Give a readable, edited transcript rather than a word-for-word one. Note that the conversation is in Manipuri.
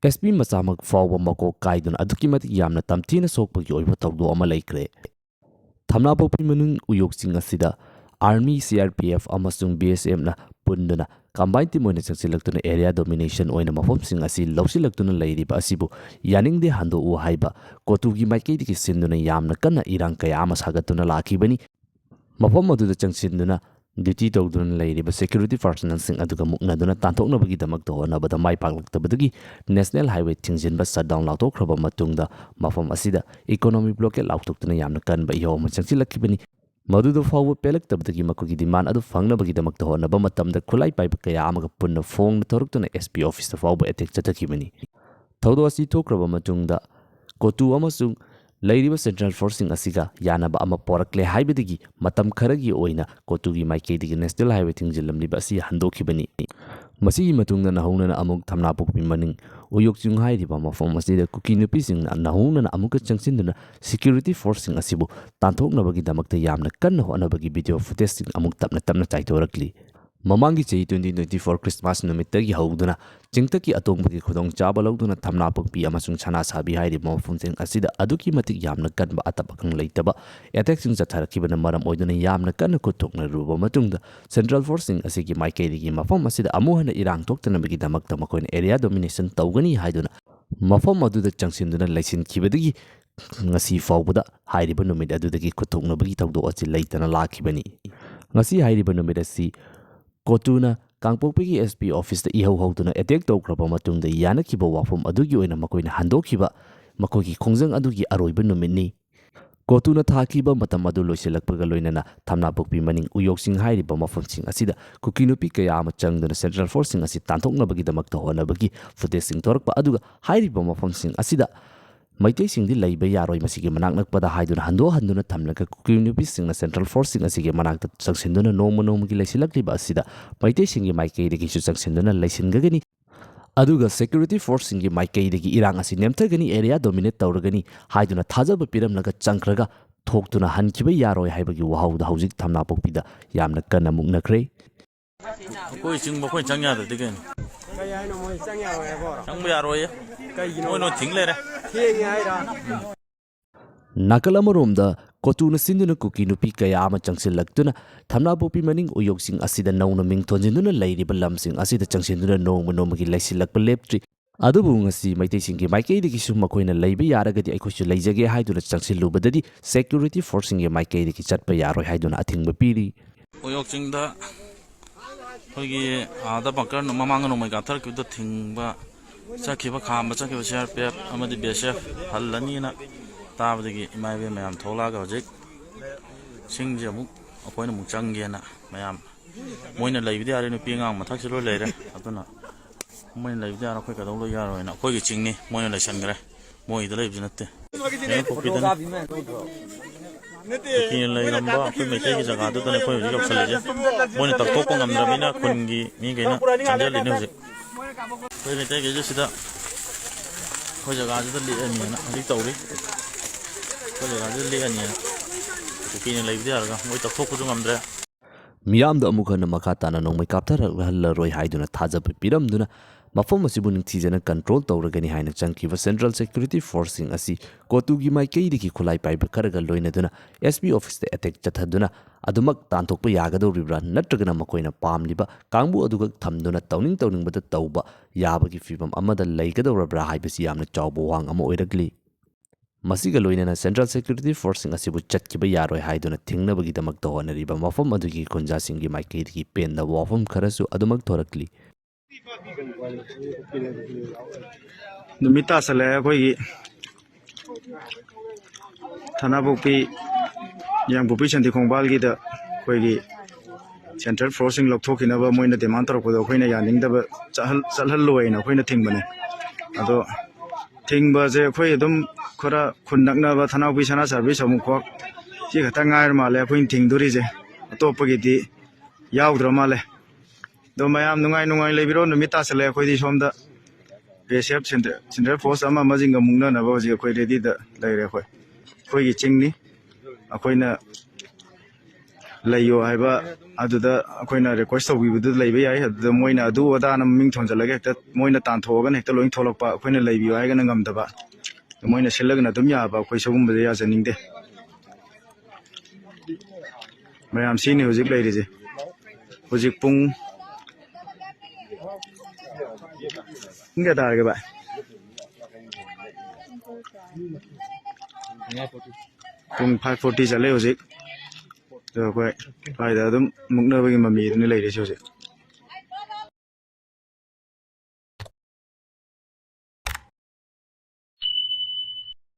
SP masamak fawba mako kaidun aduki matik yamna tamthina sokpagi oiba tawdo ama laikre. Thamnapokpi manung uyokching asida Army, CRPF amasung BSM na punduna combined team oina changsilaktuna area domination oina mafomsing asi lawsilaktuna lairiba asibu yaningde hando u haiba COTU maikei diki sinduna yamna kanna irang kaya ama sagatuna lakibani mafom aduda changsinduna duty tawduna lairiba security personnel sing aduga muknaduna tanthoknabagi damak to honabada mai paklaktabadagi national highway thingzinba shutdown lautokhraba matungda mafom asida economic blockade lautoktuna yamna kanba yawma changsilakibani Madudo fawu pelek tabdagi makogi demand adu fangnabagi damakta honaba matamda khulai paiba kaya amaga punna phone thoruktuna SP office fawu attack chatakibani thawdo asi thokraba matungda COTU amasung lairiba central forcing asiga yanaba ama porakle haibadagi matam kharagi oina COTU gi maikei national highway thingjilamliba asi handokibani masigi matungda nahunana amuk Thamnapokpi maning uyokchung hairiba mafom asida kuki nupising nahunana amuka changsinduna security forcing asibu tanthoknabagi damakta yamna kanna honabagi video footage amuk tapna chaitorakli Mamangi chahi 2024 Christmas numittagi hauduna chingtaki atongpagi khudong chaba lauduna Thamnapokpi amasung chana sabi hairiba mafomsing asida aduki matik yamna kanba atapakang leitaba attack sing chatharakibana maram oiduna yamna kanna khutokna ruba matungda central forcing asigi maikei mafom asida amuhana irang toktanabagi damakta makoina area domination tawgani haiduna mafom aduda changsinduna laisin kibadagi ngasi fawbada hairiba numit adudagi khutoknabagi tawdo asi leitana lakibani ngasi hairiba numit asi COTUna Kangpokpi SP office da ihau hauduna attack tawkraba matungda yanakiba wafom adugi oina makoina handokiba makogi khongjang adugi aroiba numitni COTUna thakiba matam adu loisilakpaga loinana Thamnapokpi maning uyoksing hairiba mafomsing asida kukinupi kaya ama changduna central forcing asi tanthoknabagi damakta honabagi footage sing thorakpa aduga hairiba mafomsing asida Maitei singdi laiba yaroi masigi manak nakpada haiduna handuna thamlaga kukinupi singna central forcing asigi manakta changsinduna nongmagi laisilakliba asida maitei singi maikei dagi su changsinduna laisingagani aduga security forcing gi maikei dagi irang asi nemthagani area dominate tawragani haiduna thajaba piramlaga changkraga thoktuna hankiba yaroi haibagi wahauda haujik Thamnapokpida yamna kana muknakre koi ching koi changya da digen kaya no mo changya wa bo changbu yaroi kai no no thingle theng ai ra Nakalamoromda COTUna sinduna kuki nupi kaya ama changsilaktuna Thamnapokpi maning uyoksing asida nauna ming thonjinduna lairiba lamsing asida changsinduna nongmagi laisilakpa leptri adubu ngasi maitai singi maikei dagi su makoina laiba yaragadi aikhoisu laijage haiduna changsilubadadi security forcing gi maikei dagi chatpa yaroi haiduna athingba piri uyoksing da hogi ada bakar no mamang no mai gathar ku da thingba sakhiba khamba sakhiba CRPF amadi BSF hallani na tabadagi imaibe mayam tholaga hojik singje amuk akoina muk changgena mayam moina laibidi are no pingang mathak silo leire aduna moina laibidi are khoi kadong lo yaroina khoi gi chingni moina laisangre moi da laibji natte Kini lagi namba, aku macam ni jaga tu, tapi aku juga bisa saja. Mana tak tahu pun ngambil mana kunci ni kena canggal ini hujung. Kau macam ni je sudah. Kau jaga tu lihat ni, nanti tahu ni. Kau jaga tu lihat ni. Kini lagi dia harga, mana tak tahu pun ngambil. Miyamda amukhana makatana nongmai kapthara hallaroi haiduna thajaba piramduna mafom asibu ningthijana control tawragani haina changkiba central security forcing asi COTU gi maikei diki khulai paiba kharaga loinaduna SP office da attack chathaduna adumak tanthokpa yagadoribra natragana makoina pamliba kangbu aduga thamduna tawningbada tawba yabagi fibam amada laigadorabra haibasi yamna chawbo wang ama oiragli Masiga loinana central security forcing asibu chatkiba yaroi haiduna thingnabagi damakta honariba mafam adugi konja singi maikei diki penda wafam kharasu adumak thorakli Numita sale koi Thamnapokpi yang bupi chanti kongbal gida koi central forcing lokthok ina ba moina demand tor ko koi na yaning da ba chal loi na koi na thing bane ado thing ba je koi dum khora khunnak na ba Thamnapokpi sana service amu khok ji khata ngai male koi thing duri je atop gi di yaudra male do mayam nungai lebiro numita sale koi di somda BSF central force ama majinga mungna na ba ji koi ready da laire koi gi chingni akoina ꯂꯩꯌꯣ ꯍꯥꯏꯕ ꯑꯗꯨꯗ ꯑꯩꯈꯣꯏꯅ ꯔꯤꯀ꯭ꯋꯦꯁ ꯇꯧꯕꯤꯕꯗꯨ ꯂꯩꯕ ꯌꯥꯏ ꯑꯗꯨꯗ ꯃꯣꯏꯅ ꯑꯗꯨ ꯑꯗꯥꯅ ꯃꯃꯤꯡ ꯊꯣꯟꯖꯜꯂꯒ ꯍꯦꯛꯇ ꯃꯣꯏꯅ ꯇꯥꯟꯊꯣꯛꯑꯒꯅ ꯍꯦꯛꯇ ꯂꯣꯏ ꯊꯣꯛꯂꯛꯄ ꯑꯩꯈꯣꯏꯅ ꯂꯩꯕꯤꯌꯨ ꯍꯥꯏꯒꯅ ꯉꯝꯗꯕ ꯃꯣꯏꯅ ꯁꯤꯜꯂꯒꯅ ꯑꯗꯨꯝ ꯌꯥꯕ ꯑꯩꯈꯣꯏ ꯁꯤꯒꯨꯝꯕꯁꯦ ꯌꯥꯖꯅꯤꯡꯗꯦ ꯃꯌꯥꯝ ꯁꯤꯅꯤ ꯍꯧꯖꯤꯛ ꯂꯩꯔꯤꯁꯦ ꯍꯧꯖꯤꯛ ꯄꯨꯡ ꯀꯌꯥ ꯇꯥꯔꯒꯦ ꯚꯥꯏ ꯄꯨꯡ 5:40 ꯆꯠꯂꯦ ꯍꯧꯖꯤꯛ ꯑꯩꯈꯣꯏ ꯁ꯭ꯋꯥꯏꯗ ꯑꯗꯨꯝ ꯃꯨꯛꯅꯕꯒꯤ ꯃꯃꯤ ꯑꯗꯨꯅꯤ ꯂꯩꯔꯤꯁꯦ ꯍꯧꯖꯤꯛ